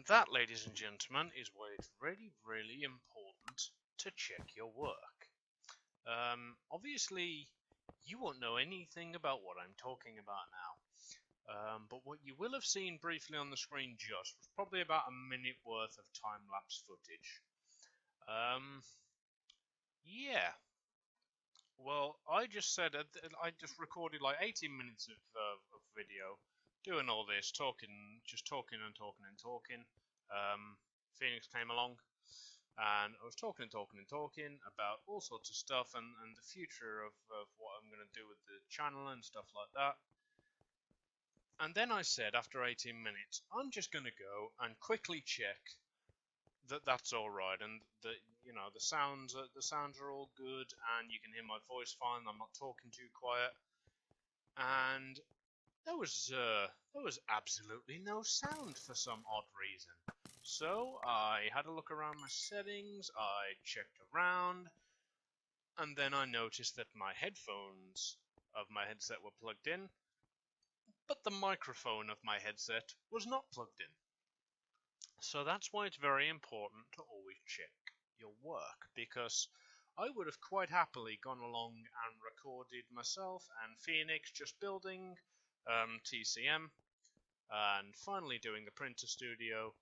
that, ladies and gentlemen, is where it's really, really important to check your work. Obviously, you won't know anything about what I'm talking about now. But what you will have seen briefly on the screen just was probably about a minute worth of time-lapse footage. Yeah. Well, I just said I just recorded like 18 minutes of video, doing all this, just talking and talking and talking. Phoenix came along, and I was talking and talking and talking about all sorts of stuff and the future of what I'm going to do with the channel and stuff like that. And then I said, after 18 minutes, I'm just going to go and quickly check that that's all right, and that the sounds are all good, and you can hear my voice fine. I'm not talking too quiet, and there was absolutely no sound for some odd reason. So I had a look around my settings. I checked around, and then I noticed that my headphones of my headset were plugged in, but the microphone of my headset was not plugged in. So that's why it's very important to always check your work, because I would have quite happily gone along and recorded myself and Phoenix just building TCN and finally doing the printer studio,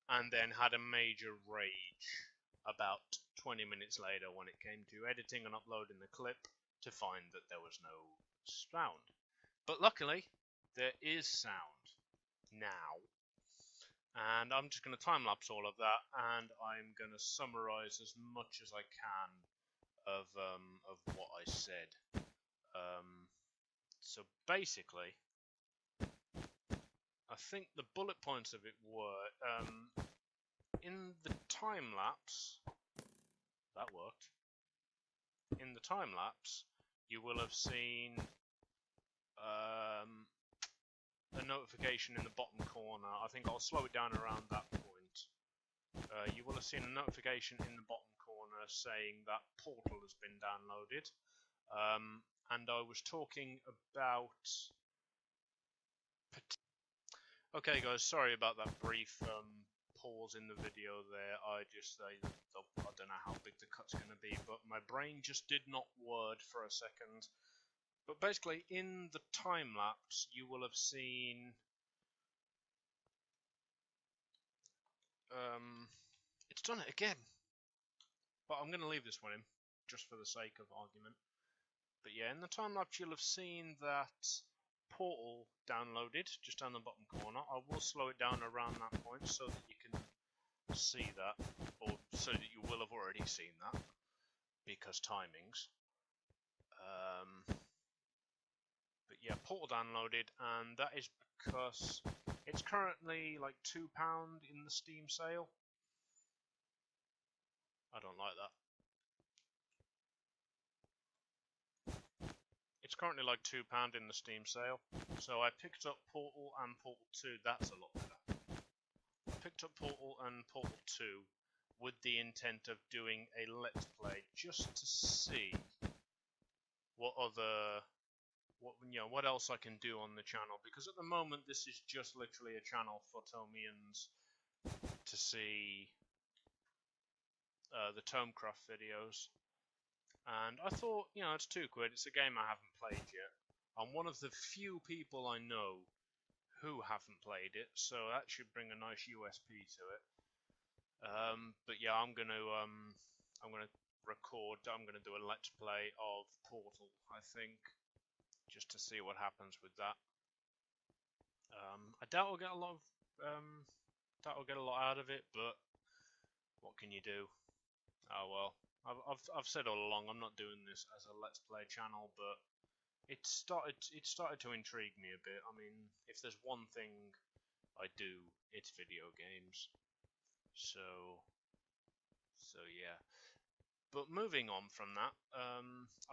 and then had a major rage about 20 minutes later when it came to editing and uploading the clip to find that there was no sound. But luckily, there is sound now. And I'm just going to time-lapse all of that, and I'm going to summarize as much as I can of what I said. So basically, I think the bullet points of it were, in the time-lapse, that worked. In the time-lapse, you will have seen a notification in the bottom corner. I think I'll slow it down around that point. You will have seen a notification in the bottom corner saying that Portal has been downloaded. And I was talking about... Okay guys, sorry about that brief pause in the video there. I don't know how big the cut's going to be, but my brain just did not word for a second. But basically, in the time-lapse, you will have seen... it's done it again. But I'm going to leave this one in, just for the sake of argument. But yeah, in the time-lapse, you'll have seen that Portal downloaded, just down the bottom corner. I will slow it down around that point so that you can see that, or so that you will have already seen that, because timings. But yeah, Portal downloaded, and that is because it's currently like £2 in the Steam sale. I don't like that. It's currently like £2 in the Steam sale, so I picked up Portal and Portal 2. That's a lot better. I picked up Portal and Portal 2 with the intent of doing a Let's Play just to see what else I can do on the channel, because at the moment this is just literally a channel for Tomians to see the Tomecraft videos. And I thought, it's £2. It's a game I haven't played yet. I'm one of the few people I know who haven't played it, so that should bring a nice USP to it. But yeah, I'm gonna record. I'm gonna do a Let's Play of Portal, I think, just to see what happens with that. I doubt I'll get a lot out of it, but what can you do? Oh well. I've said all along I'm not doing this as a Let's Play channel, but it started to intrigue me a bit. I mean, if there's one thing I do, it's video games. So yeah. But moving on from that,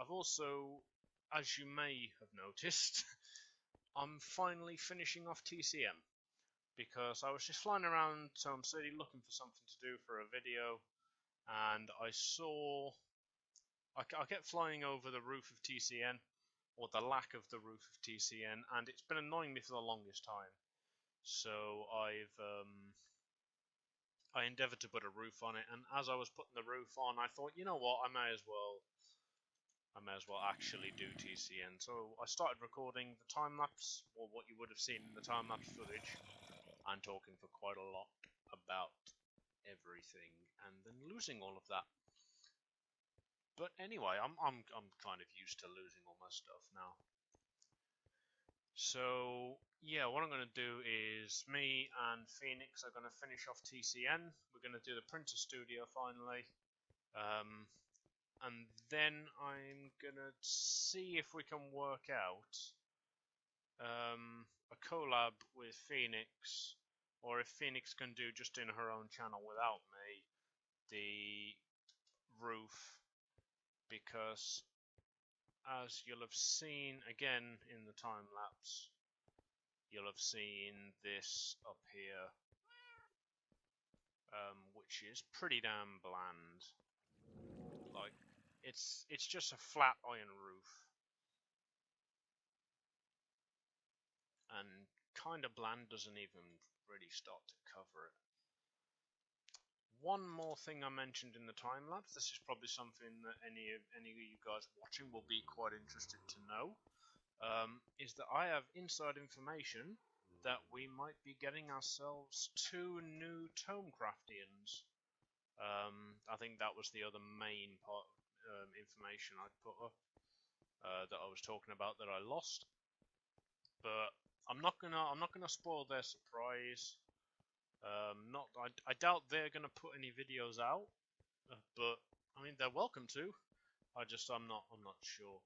I've also, as you may have noticed, I'm finally finishing off TCN, because I was just flying around Tom City looking for something to do for a video, and I kept flying over the roof of TCN, or the lack of the roof of TCN, and it's been annoying me for the longest time. So I've I endeavoured to put a roof on it, and as I was putting the roof on, I thought, you know what, I may as well actually do TCN. So I started recording the time lapse, or what you would have seen in the time lapse footage, and talking for quite a lot about everything, and then losing all of that. But anyway, I'm kind of used to losing all my stuff now. So yeah, what I'm going to do is me and Phoenix are going to finish off TCN. We're going to do the printer studio finally, and then I'm going to see if we can work out a collab with Phoenix, or if Phoenix can do just in her own channel without me the roof, because as you'll have seen again in the time lapse, you'll have seen this up here, which is pretty damn bland. Like, it's just a flat iron roof, and kind of bland, doesn't even really start to cover it. One more thing I mentioned in the time lapse. This is probably something that any of you guys watching will be quite interested to know. Is that I have inside information that we might be getting ourselves 2 new Tomecraftians. I think that was the other main part of information I'd put up that I was talking about that I lost. But I'm not gonna spoil their surprise. I doubt they're gonna put any videos out, but I mean they're welcome to. I'm not sure.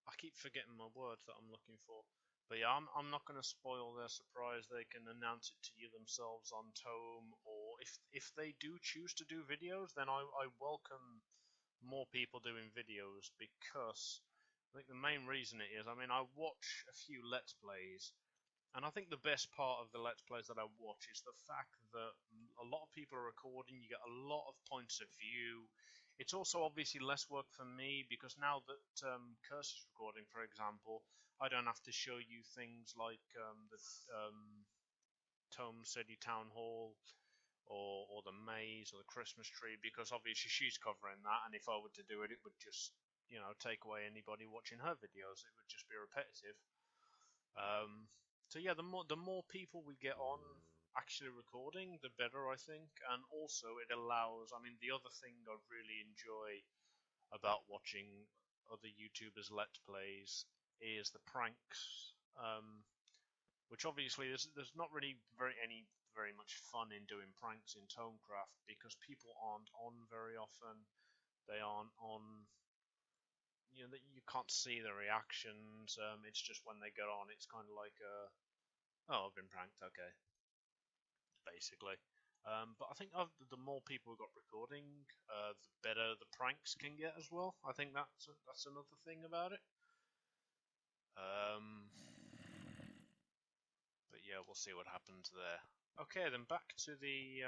I keep forgetting my words that I'm looking for. But yeah, I'm not going to spoil their surprise. They can announce it to you themselves on Tome, or if they do choose to do videos, then I welcome more people doing videos, because I think the main reason it is, I mean, I watch a few Let's Plays, and I think the best part of the Let's Plays that I watch is the fact that a lot of people are recording, you get a lot of points of view. It's also obviously less work for me, because now that Curse is recording, for example, I don't have to show you things like the Tome City Town Hall, or the maze, or the Christmas tree, because obviously she's covering that, and if I were to do it, it would just, take away anybody watching her videos. It would just be repetitive. So yeah, the more people we get on actually recording, the better, I think. And also it allows, I mean, the other thing I really enjoy about watching other YouTubers' Let's Plays is the pranks, which obviously there's not really very much fun in doing pranks in Tomecraft, because people aren't on very often. They aren't on, that you can't see the reactions. It's just when they get on, it's kind of like oh, I've been pranked, okay, basically. But I think the more people we've got recording, the better the pranks can get as well. I think that's another thing about it. But yeah, we'll see what happens there. Okay, then back to the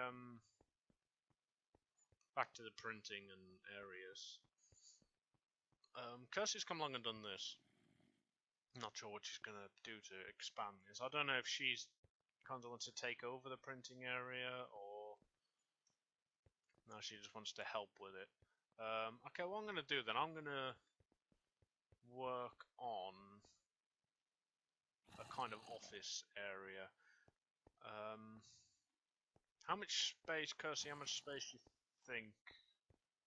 printing and areas. Kirsty's come along and done this. Not sure what she's gonna do to expand this. I don't know if she's kind of wants to take over the printing area, or no, she just wants to help with it. Okay, what I'm gonna do then, I'm gonna work on a kind of office area. How much space, Kirsty, how much space do you think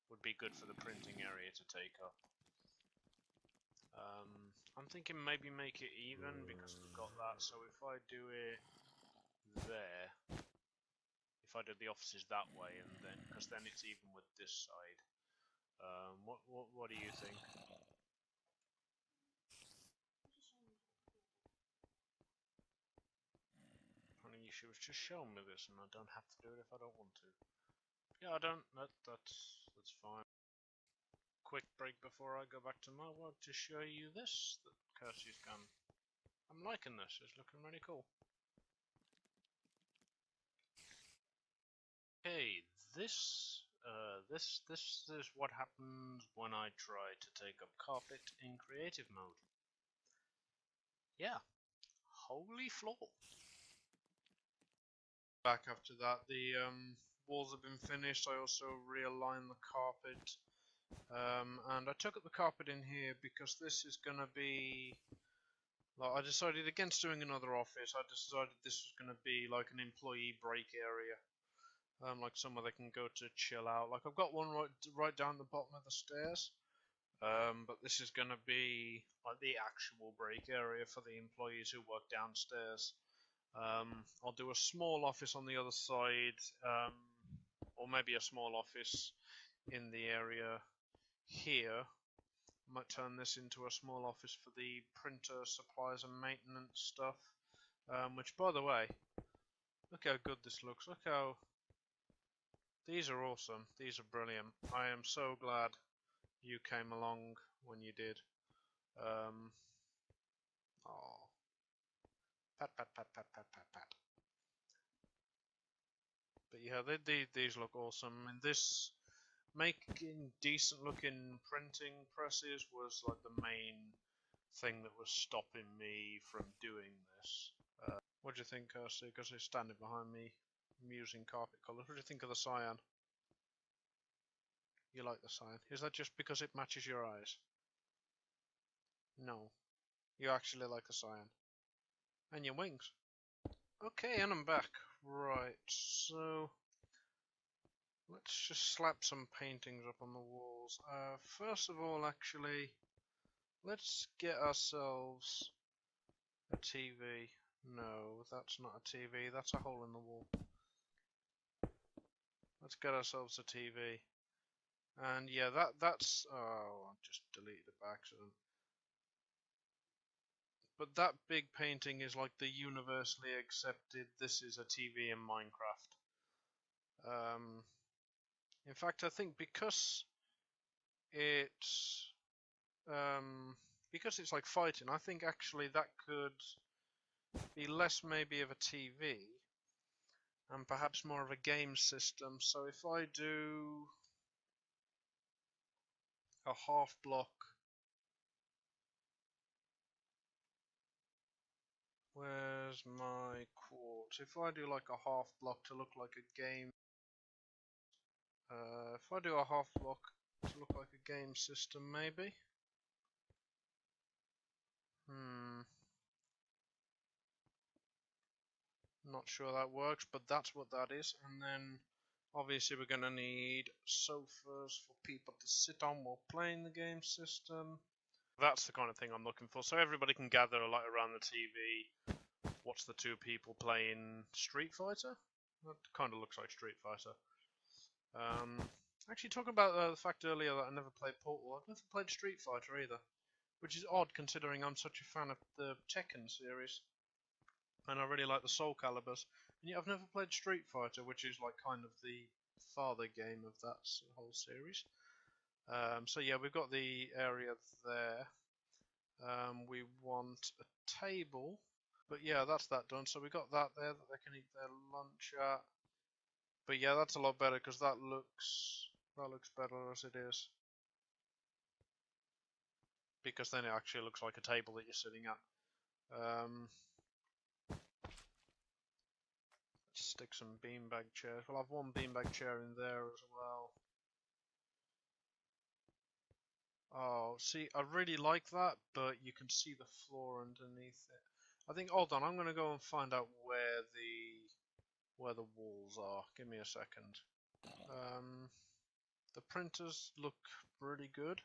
would be good for the printing area to take up? I'm thinking maybe make it even, because we've got that. So if I do it there, if I do the offices that way, and then, because then it's even with this side. What do you think? Honey, she was just showing me this, and I don't have to do it if I don't want to. Yeah, I don't. That's fine. Quick break before I go back to my work to show you this that Kirsty's done. I'm liking this. It's looking really cool. Okay, this is what happens when I try to take up carpet in creative mode. Yeah, holy floor. Back after that, the walls have been finished. I also realigned the carpet. And I took up the carpet in here because this is going to be... Like, I decided against doing another office. I decided this was going to be like an employee break area. Like somewhere they can go to chill out. Like I've got one right down the bottom of the stairs. But this is going to be like the actual break area for the employees who work downstairs. I'll do a small office on the other side, or maybe a small office in the area here. Might turn this into a small office for the printer supplies and maintenance stuff. Which, by the way, look how good this looks. Look how... These are awesome. These are brilliant. I am so glad you came along when you did. Oh, pat, pat, pat, pat, pat, pat, pat. But yeah, these look awesome. And this making decent looking printing presses was like the main thing that was stopping me from doing this. What do you think, Kirsty? Because it's standing behind me, I'm using carpet colours. What do you think of the cyan? You like the cyan? Is that just because it matches your eyes? No. You actually like the cyan. And your wings. Okay, and I'm back. Right, so... Let's just slap some paintings up on the walls. First of all, actually, let's get ourselves a TV. No, that's not a TV. That's a hole in the wall. Let's get ourselves a TV. And yeah, that's... Oh, I just deleted it by accident. But that big painting is like the universally accepted, this is a TV in Minecraft. In fact, I think because it's like fighting, I think actually that could be less maybe of a TV and perhaps more of a game system. So if I do a half block, where's my quartz? If I do like a half block to look like a game, if I do a half block to look like a game system, maybe. Not sure that works, but that's what that is. And then obviously we're going to need sofas for people to sit on while playing the game system. That's the kind of thing I'm looking for. So everybody can gather like around the TV, watch the two people playing Street Fighter. That kind of looks like Street Fighter. Actually, talking about the fact earlier that I never played Portal, I've never played Street Fighter either, which is odd considering I'm such a fan of the Tekken series. And I really like the Soul Caliburs. And yet I've never played Street Fighter, which is like kind of the father game of that whole series. So yeah, we've got the area there. We want a table, but yeah, that's that done. So we got that there that they can eat their lunch at. But yeah, that's a lot better because that looks better as it is. Because then it actually looks like a table that you're sitting at. Stick some beanbag chairs. We'll have one beanbag chair in there as well. Oh, see, I really like that, but you can see the floor underneath it. I think, hold on, I'm going to go and find out where the walls are. Give me a second. The printers look pretty good.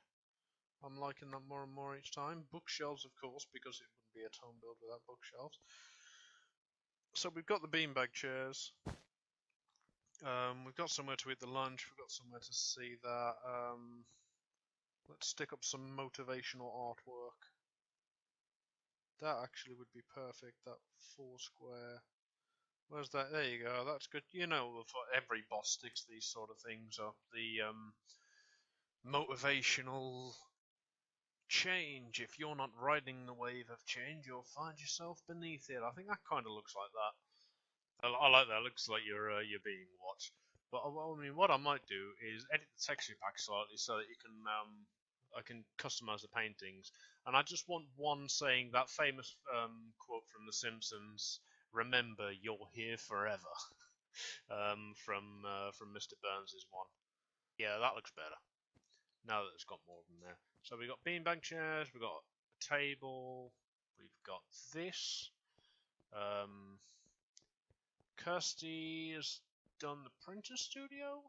I'm liking that more and more each time. Bookshelves, of course, because it wouldn't be a tome build without bookshelves. So we've got the beanbag chairs. We've got somewhere to eat the lunch. We've got somewhere to see that. Let's stick up some motivational artwork. That actually would be perfect, that 4 square. Where's that? There you go, that's good. You know, every boss sticks these sort of things up. The motivational change. If you're not riding the wave of change, you'll find yourself beneath it. I think that kind of looks like that. I like that. It looks like you're being watched. But I mean, what I might do is edit the texture pack slightly so that you can customize the paintings, and I just want one saying that famous quote from The Simpsons: "Remember, you're here forever." From Mr. Burns' one. Yeah, that looks better. Now that it's got more of them there. So we've got beanbag chairs, we've got a table, we've got this. Kirsty has done the printer studio.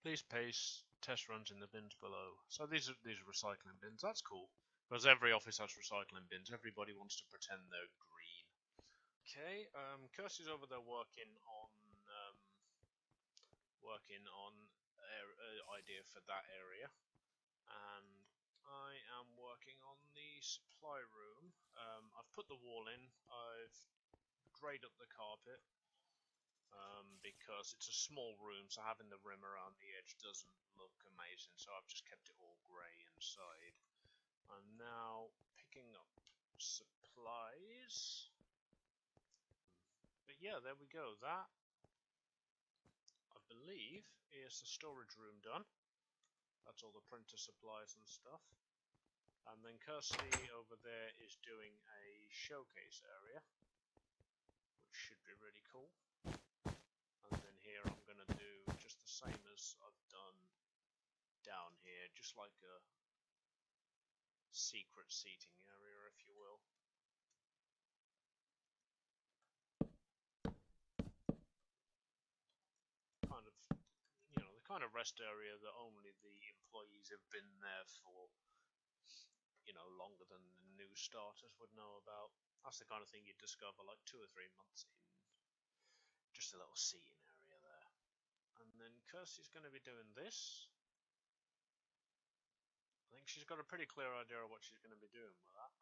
Please paste test runs in the bins below. So these are recycling bins. That's cool because every office has recycling bins. Everybody wants to pretend they're green. Okay, Kirsty's over there working on idea for that area, and I am working on the supply room. I've put the wall in. I've grayed up the carpet because it's a small room, so having the rim around the edge doesn't look amazing. So I've just kept it all grey inside. I'm now picking up supplies. But yeah, there we go. That, I believe, is the storage room done. That's all the printer supplies and stuff. And then Kirsty over there is doing a showcase area, which should be really cool. And then here I'm going to do just the same as I've done down here, just like a secret seating area, if you will. Kind of, the kind of rest area that only the employees have been there for, longer than the new starters would know about. That's the kind of thing you'd discover like 2 or 3 months in. Just a little seating area there. And then Kirsty's going to be doing this. I think she's got a pretty clear idea of what she's going to be doing with that.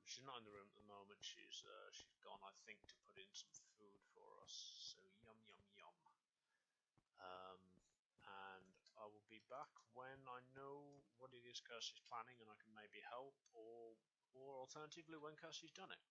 She's not in the room at the moment. She's gone, I think, to put in some food for us. So yum yum yum. And I will be back when I know what it is Kirsty's planning, and I can maybe help, or alternatively when Kirsty's done it.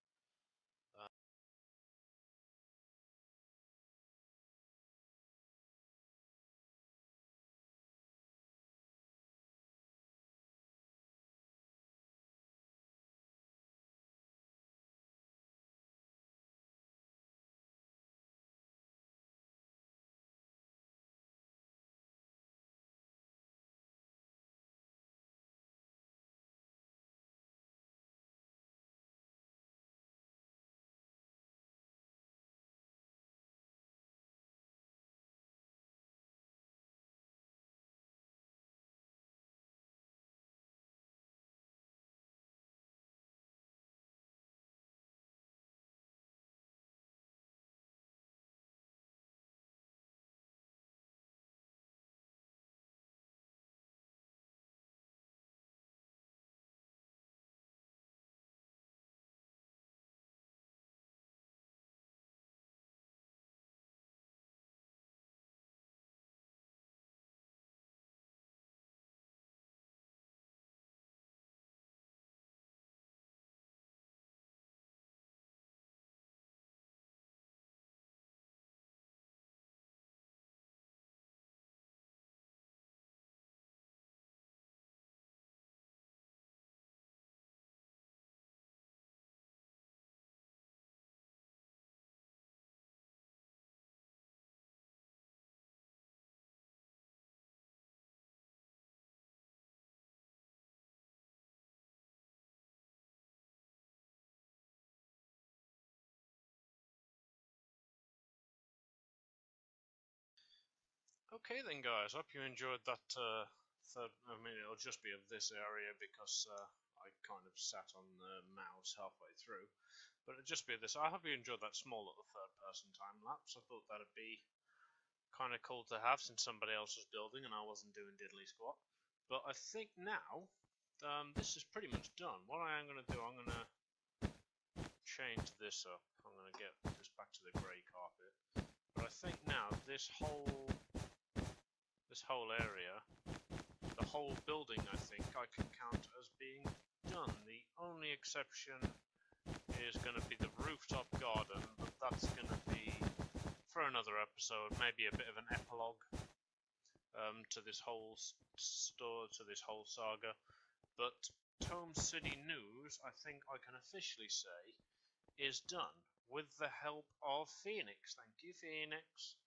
Okay then, guys. Hope you enjoyed that third. I mean, it'll just be of this area because I kind of sat on the mouse halfway through. But it'll just be this. I hope you enjoyed that small little third-person time lapse. I thought that'd be kind of cool to have since somebody else was building and I wasn't doing diddly squat. But I think now this is pretty much done. What I am going to do, I'm going to change this up. I'm going to get this back to the grey carpet. But I think now this whole area, the whole building, I think I can count as being done. The only exception is going to be the rooftop garden, but that's going to be for another episode, maybe a bit of an epilogue. to this whole to this whole saga. But Tome City News, I think I can officially say, is done with the help of Phoenix. Thank you, Phoenix.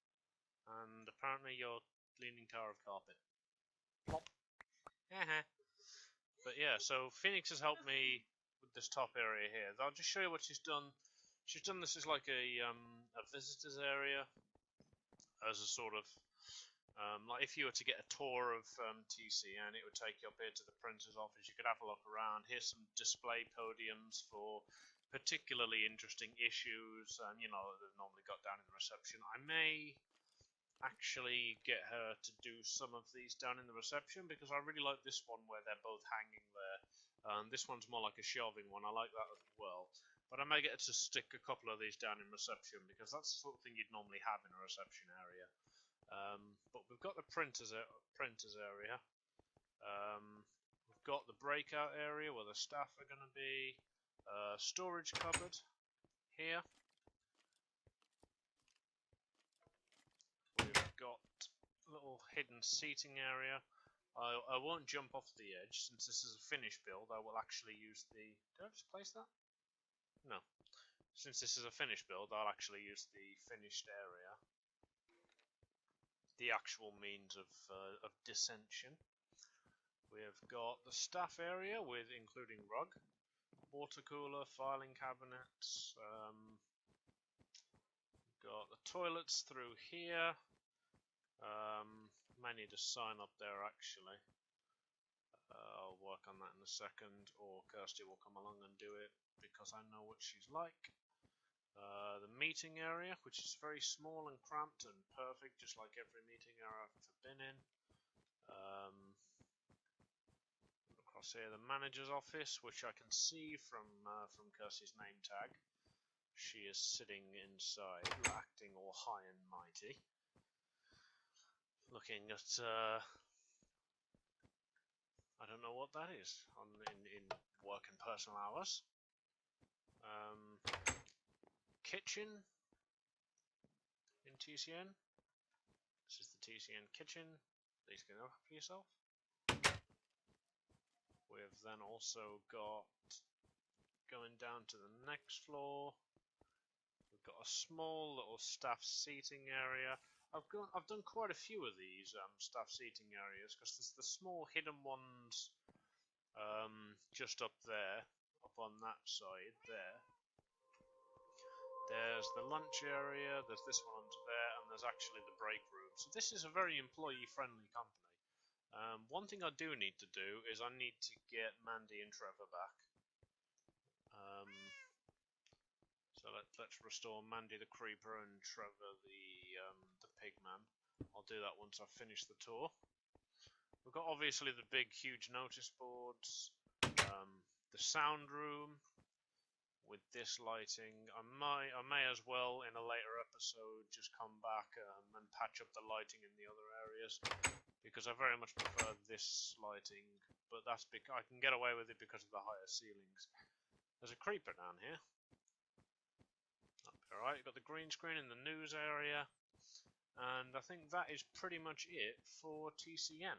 And apparently you're cleaning Tower of Carpet. Plop. But yeah, so Phoenix has helped me with this top area here. I'll just show you what she's done. She's done this as like a visitors area, as a sort of like if you were to get a tour of TCN, it would take you up here to the printer's office. You could have a look around. Here's some display podiums for particularly interesting issues. You know, they've normally got down in the reception. I may actually get her to do some of these down in the reception because I really like this one where they're both hanging there. This one's more like a shelving one. I like that as well. But I may get her to stick a couple of these down in reception because that's the sort of thing you'd normally have in a reception area. But we've got the printers area. We've got the breakout area where the staff are going to be. Storage cupboard here. We've got a little hidden seating area. I won't jump off the edge since this is a finished build. I will actually use the... Did I just place that? No. Since this is a finished build, I'll actually use the finished area. The actual means of dissension. We have got the staff area with including rug, water cooler, filing cabinets. Got the toilets through here. May need a sign up there actually. I'll work on that in a second, or Kirsty will come along and do it because I know what she's like. The meeting area, which is very small and cramped and perfect, just like every meeting area I've ever been in. Across here, the manager's office, which I can see from Kirsty's name tag. She is sitting inside, acting all high and mighty, looking at I don't know what that is in work and personal hours. Kitchen in TCN. This is the TCN kitchen. Please get up for yourself. We've then also got, going down to the next floor, we've got a small little staff seating area. I've done quite a few of these staff seating areas because there's the small hidden ones just up there, up on that side there. There's the lunch area, there's this one under there, and there's actually the break room. So this is a very employee-friendly company. One thing I do need to do is I need to get Mandy and Trevor back. So let's restore Mandy the Creeper and Trevor the Pigman. I'll do that once I've finished the tour. We've got obviously the big, huge notice boards, the sound room. With this lighting, I may as well in a later episode just come back and patch up the lighting in the other areas because I very much prefer this lighting, but that's because I can get away with it because of the higher ceilings. There's a creeper down here. Alright, you've got the green screen in the news area, and I think that is pretty much it for TCN.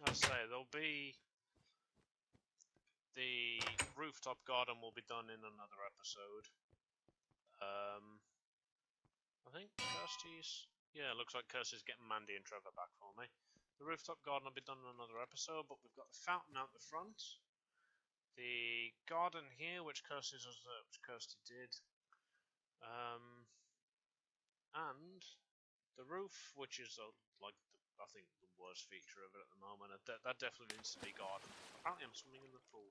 As I say, there'll be the rooftop garden will be done in another episode. I think Kirsty's... Yeah, it looks like Kirsty's getting Mandy and Trevor back for me. The rooftop garden will be done in another episode, but we've got the fountain out the front. The garden here, which Kirsty did. And the roof, which is I think the worst feature of it at the moment. That definitely needs to be garden. Apparently I'm swimming in the pool.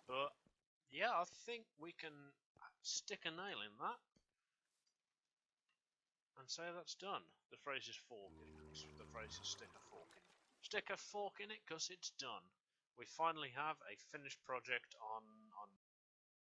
But yeah, I think we can stick a nail in that and say that's done. The phrase is fork in it. The phrase is stick a fork in it. Stick a fork in it because it's done. We finally have a finished project on